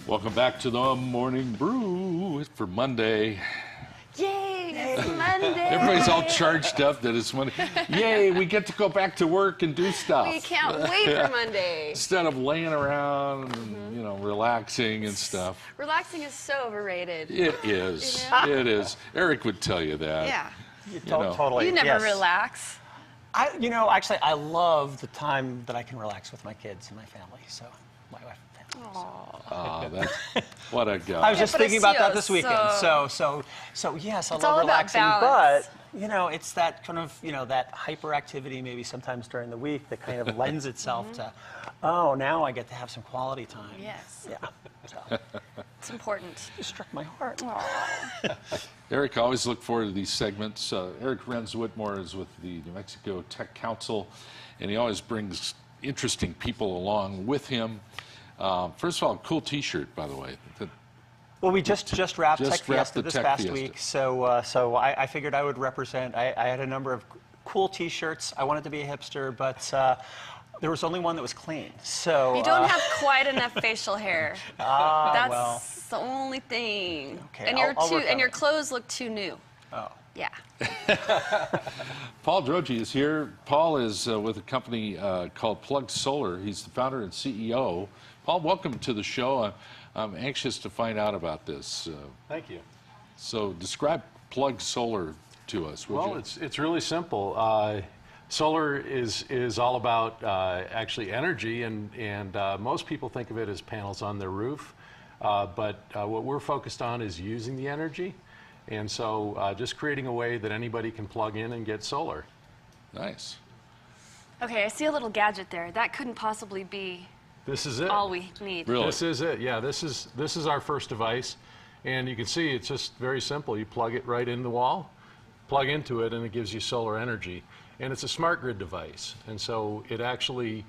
Welcome back to the Morning Brew for Monday. Yay, it's Monday. Everybody's all charged up that it's Monday. Yay, we get to go back to work and do stuff. We can't wait for Monday. Instead of laying around and, you know, relaxing and stuff. Relaxing is so overrated. It is. You know? It is. Eric would tell you that. Yeah. Totally. You never yes. relax. Actually, I love the time that I can relax with my kids and my family. So, my wife and family. Oh, that's what a guy. I was just thinking about that this weekend. So yes, I love relaxing, but it's that kind of that hyperactivity maybe sometimes during the week that kind of lends itself to, oh, now I get to have some quality time. Yes. Yeah. So It's important. it struck my heart. Eric, I always look forward to these segments. Eric Renz-Whitmore is with the New Mexico Tech Council, and he always brings interesting people along with him. First of all, cool T-shirt, by the way. Well, we just wrapped Tech Fiesta the this Tech past Fiesta. week, so I figured I would represent. I had a number of cool T-shirts. I wanted to be a hipster, but there was only one that was clean. So You don't have quite enough facial hair. That's well. the only thing. Okay, and I'll work on your it. clothes look too new. Oh. Yeah. Paul Droege is here. Paul is with a company called Plug.Solar. He's the founder and CEO. Paul, welcome to the show. I'm anxious to find out about this. Thank you. So describe Plug.Solar to us, would Well, you? it's really simple. Solar is all about actually energy, and most people think of it as panels on their roof. But what we're focused on is using the energy. And so just creating a way that anybody can plug in and get solar. Nice. Okay, I see a little gadget there. That couldn't possibly be This is it. all we need. Really? This is it. Yeah, this is our first device. And you can see it's just very simple. You plug it right in the wall, plug into it, and it gives you solar energy. And it's a smart grid device. And so it actually,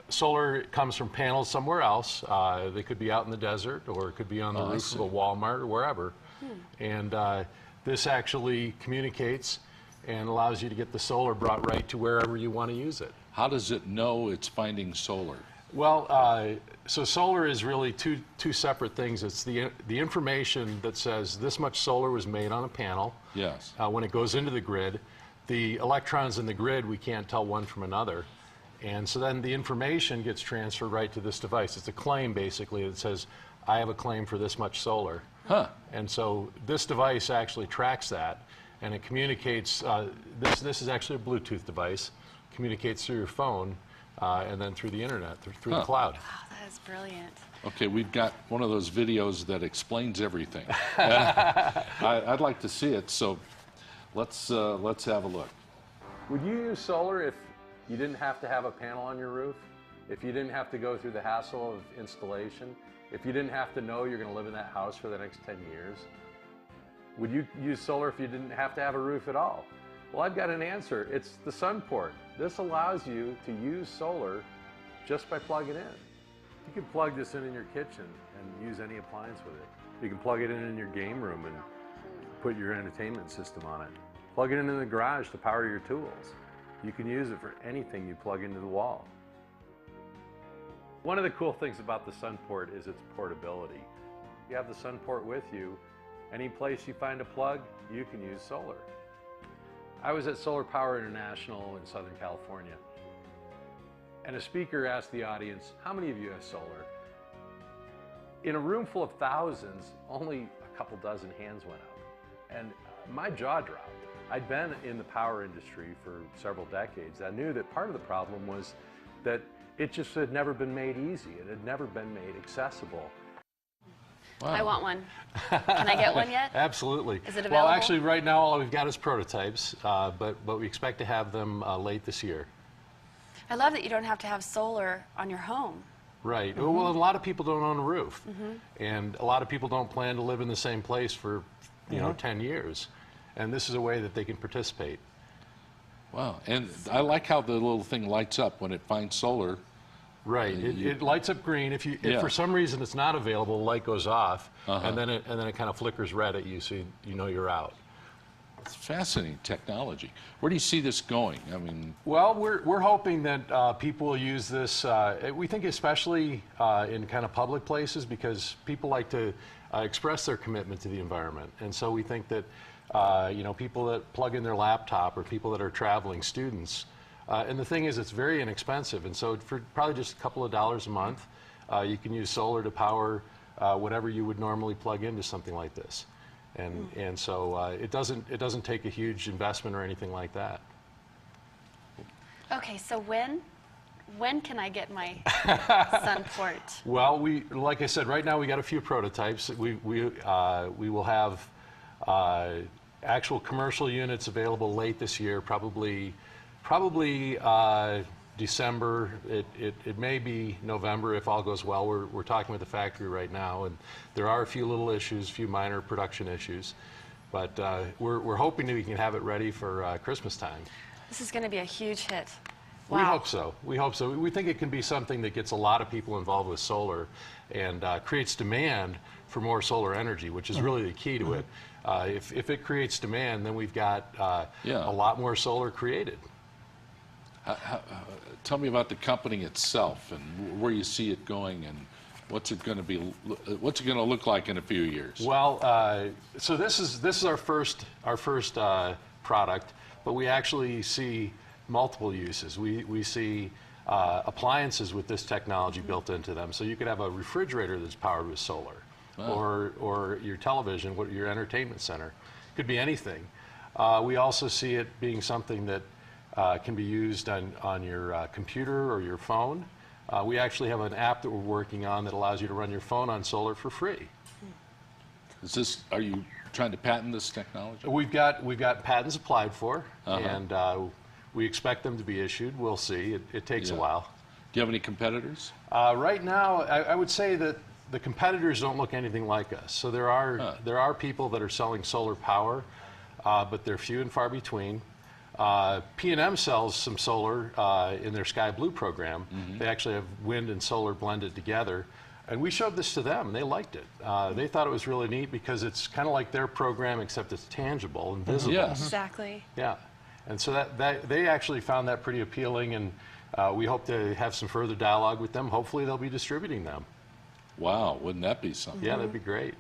solar comes from panels somewhere else. They could be out in the desert, or it could be on the roof of a Walmart or wherever. And this actually communicates and allows you to get the solar brought right to wherever you want to use it. How does it know it's finding solar? Well, so solar is really two separate things. It's the information that says this much solar was made on a panel. Yes. When it goes into the grid, the electrons in the grid, we can't tell one from another. And so then the information gets transferred right to this device. It's a claim, basically, that says, I have a claim for this much solar. Huh. And so this device actually tracks that, and it communicates. This is actually a Bluetooth device. Communicates through your phone, and then through the internet, through the cloud. Wow, that is brilliant. Okay, we've got one of those videos that explains everything. I'd like to see it, so let's have a look. Would you use solar if you didn't have to have a panel on your roof? If you didn't have to go through the hassle of installation? If you didn't have to know you're going to live in that house for the next 10 years? Would you use solar if you didn't have to have a roof at all? Well, I've got an answer. It's the sun port. This allows you to use solar just by plugging in. You can plug this in your kitchen and use any appliance with it. You can plug it in your game room and put your entertainment system on it. Plug it in the garage to power your tools. You can use it for anything you plug into the wall. One of the cool things about the sun port is its portability. You have the sun port with you. Any place you find a plug, you can use solar. I was at Solar Power International in Southern California, and a speaker asked the audience, how many of you have solar? In a room full of thousands, only a couple dozen hands went up. And my jaw dropped. I'd been in the power industry for several decades. I knew that part of the problem was that it just had never been made easy. It had never been made accessible. Wow. I want one. Can I get one yet? Absolutely. Is it available? Well, actually, right now all we've got is prototypes, but we expect to have them late this year. I love that you don't have to have solar on your home. Right. Well, a lot of people don't own a roof, and a lot of people don't plan to live in the same place for 10 years, and this is a way that they can participate. Wow. And I like how the little thing lights up when it finds solar. Right. It lights up green. If for some reason it's not available, the light goes off, and then it kind of flickers red at you, so you know you're out. It's fascinating technology. Where do you see this going? I mean, Well, we're hoping that people will use this. We think especially in kind of public places because people like to express their commitment to the environment, and so we think that people that plug in their laptop or people that are traveling, students. And the thing is, it's very inexpensive, and so for probably just a couple of dollars a month, you can use solar to power whatever you would normally plug into something like this. And so it doesn't take a huge investment or anything like that. Okay, so when can I get my sun port? Well, like I said, right now we got a few prototypes. We will have actual commercial units available late this year, probably December. It may be November if all goes well. We're talking with the factory right now, and there are a few little issues, a few minor production issues, but we're hoping that we can have it ready for Christmas time. This is going to be a huge hit. Wow. We hope so. We hope so. We think it can be something that gets a lot of people involved with solar and creates demand for more solar energy, which is really the key to it. If it creates demand, then we've got a lot more solar created. Tell me about the company itself and where you see it going and what's it going to look like in a few years. Well, so this is our first product, but we actually see multiple uses. We see appliances with this technology built into them. So you could have a refrigerator that's powered with solar, or your television, your entertainment center. Could be anything. We also see it being something that can be used on your computer or your phone. We actually have an app that we're working on that allows you to run your phone on solar for free. Are you trying to patent this technology? We've got patents applied for, and we expect them to be issued. We'll see. It takes a while. Do you have any competitors? Right now, I would say that the competitors don't look anything like us. So there are people that are selling solar power, but they're few and far between. P&M sells some solar in their Sky Blue program. They actually have wind and solar blended together. And we showed this to them, and they liked it. They thought it was really neat because it's kind of like their program, except it's tangible and visible. Yes. Exactly. Yeah. And so that they actually found that pretty appealing, and we hope to have some further dialogue with them. Hopefully they'll be distributing them. Wow, wouldn't that be something? Yeah, that'd be great.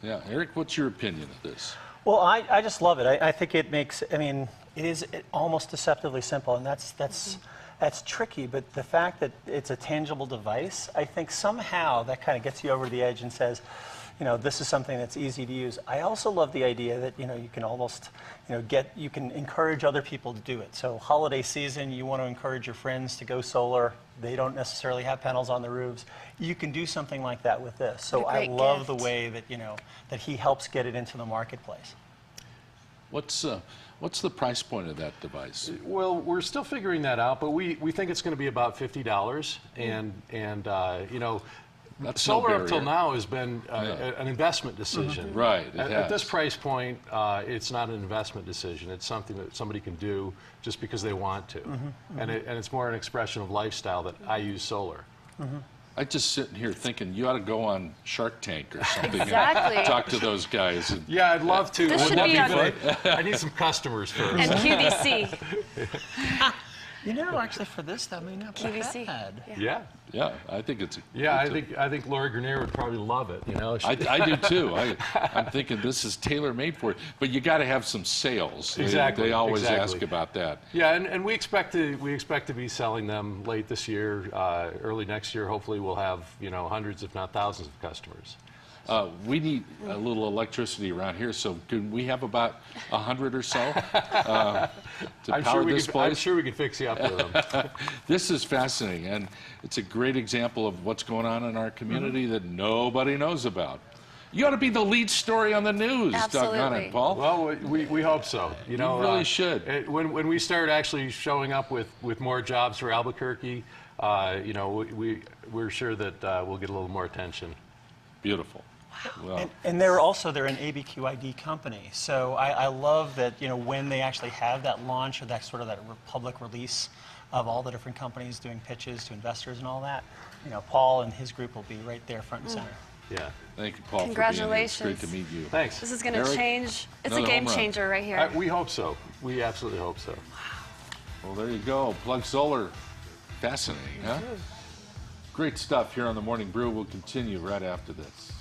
Yeah, Eric, what's your opinion of this? Well, I just love it. I think it makes, it is almost deceptively simple, and that's tricky, but the fact that it's a tangible device, I think somehow that kind of gets you over the edge and says, this is something that's easy to use. I also love the idea that, you can almost, you can encourage other people to do it. So holiday season, you want to encourage your friends to go solar. They don't necessarily have panels on the roofs. You can do something like that with this. So I love the way that, that he helps get it into the marketplace. What's the price point of that device? Well, we're still figuring that out, but we think it's going to be about $50, and That's solar no up till now has been an investment decision. Right. At this price point, it's not an investment decision. It's something that somebody can do just because they want to, and it's more an expression of lifestyle that I use solar. I'm just sitting here thinking you ought to go on Shark Tank or something Exactly. and talk to those guys. And, Yeah, I'd love to. This should Wouldn't be that be great? I need some customers first. And QVC. Actually for this, that may not be QVC. bad. Yeah. yeah, I think it's. I think Lori Grenier would probably love it. I do too. I'm thinking this is tailor made for it, but you got to have some sales. Exactly. They always ask about that. Yeah, and we expect to be selling them late this year, early next year. Hopefully, we'll have hundreds, if not thousands, of customers. We need a little electricity around here, so can we have about 100 or so to power this place? I'm sure we can fix you up with them. This is fascinating, and it's a great example of what's going on in our community that nobody knows about. You ought to be the lead story on the news, doggone it, Paul. Well, we hope so. You really should. When we start actually showing up with more jobs for Albuquerque, we're sure that we'll get a little more attention. Beautiful. Well, And they're an ABQID company. So I love that, when they actually have that launch or that sort of that public release of all the different companies doing pitches to investors and all that, Paul and his group will be right there front and center. Yeah. Thank you, Paul, for being here. It's Congratulations. great to meet you. Thanks. This is going to Eric, change. It's a another game home run. changer right here. We hope so. We absolutely hope so. Well, there you go. Plug.Solar. Fascinating, huh? Great stuff here on the Morning Brew. We'll continue right after this.